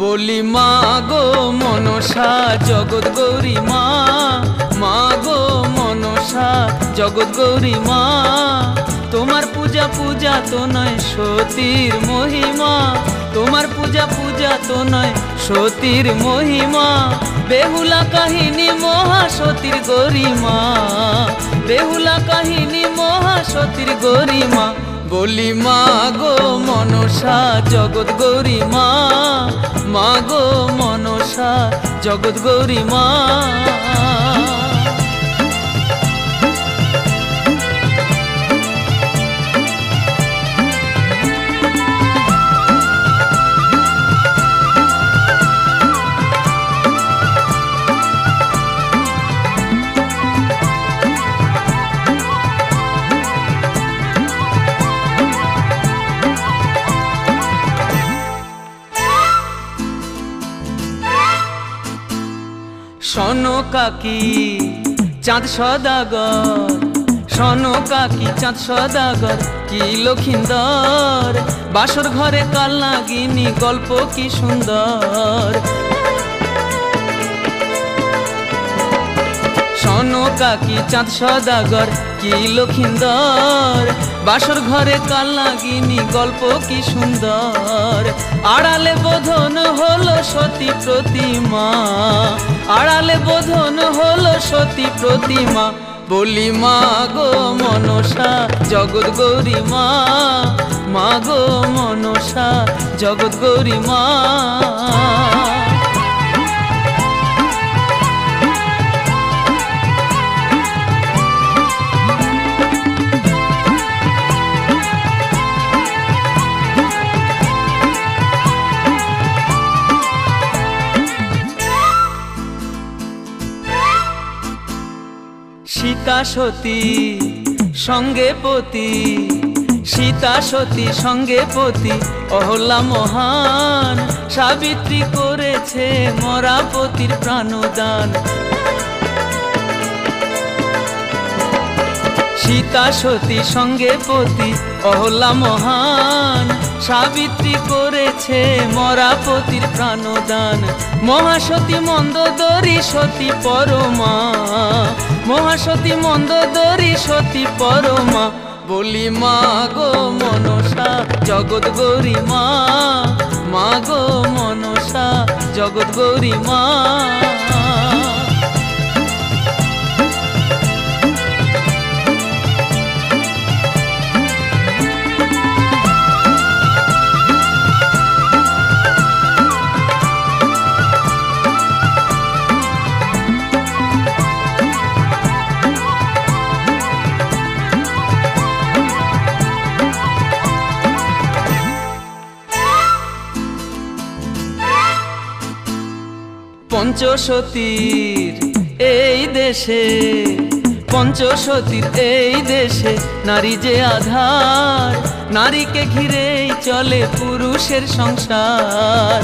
বলি মা গো মনসা জগৎ গৌরী মা, মা গো মনসা জগৎ গৌরী মা। তোমার পূজা পূজা তো নয় সতীর মহিমা, তোমার পূজা পূজা তো নয় সতীর মহিমা। বেহুলা কাহিনী মহাসতীর গরিমা, বেহুলা কাহিনী মহাসতীর গরিমা। বলি মা গো মনসা জগৎ গৌরী মা, মা গো মনসা জগৎ গৌরী মা। শোনো কাকি চাঁদ সদাগর, শোনো কাকি চাঁদ সদাগর কি লক্ষিন্দর। বাসর ঘরে কাল নাগিনী গল্প কি সুন্দর। শোনো কাকি চাঁদ সদাগর কি লক্ষিন্দর। বাসর ঘরে কাল নাগিনী গল্প কি সুন্দর। আড়ালে বোধন হলো সতী প্রতিমা, আড়ালে বোধন হলো সতী প্রতিমা। বলি মা গো মনসা জগৎ গৌরী মা, মা গো মনসা জগৎ গৌরী মা। সীতা সতী সঙ্গে পতি, সীতা সতী সঙ্গে পতি অহল্যা মহান। সাবিত্রী করেছে মরা পতির প্রাণদান। সীতা সতী সঙ্গে পতি অহল্যা মহান। সাবিত্রী করেছে মরা পতির প্রাণদান। মহাসতী মন্দোদরী সতী পরমা, মহাসতী মন্দোদরী সতী পরমা। বলি মা গো মনসা জগৎ গৌরী মা, মা গো মনসা জগৎ গৌরী মা। পঞ্চসতীর এই দেশে, পঞ্চসতীর এই দেশে নারী যে আধার। নারীকে ঘিরেই চলে পুরুষের সংসার।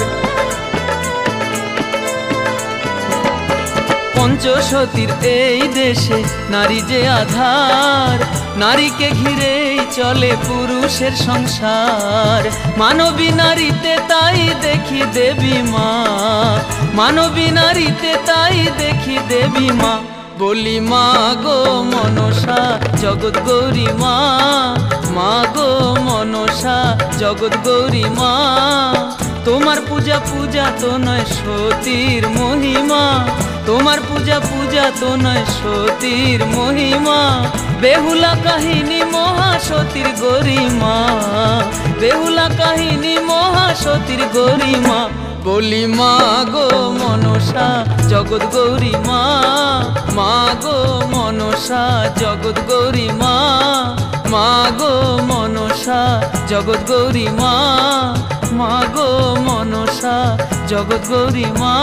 পঞ্চসতীর এই দেশে নারী যে আধার। নারীকে ঘিরেই চলে পুরুষের সংসার। মানবী নারীতে তাই দেখি দেবী মা, মানবী নারীতে তাই দেখি দেবী মা। বলি মা গো মনসা জগৎ গৌরী মা, মা গো মনসা জগৎ গৌরী মা। তোমার পূজা পূজা তো নয় সতীর মহিমা, তোমার পূজা পূজা তো নয় সতীর মহিমা। বেহুলা কাহিনী মহাসতীর গরিমা, বেহুলা কাহিনী মহাসতীর গরিমা। বলি মা গো মনসা জগৎ গৌরী মা, মা গো মনসা জগৎ গৌরী মা, মা গো মনসা জগৎ গৌরী মা, মা গো মনসা জগৎ গৌরী মা।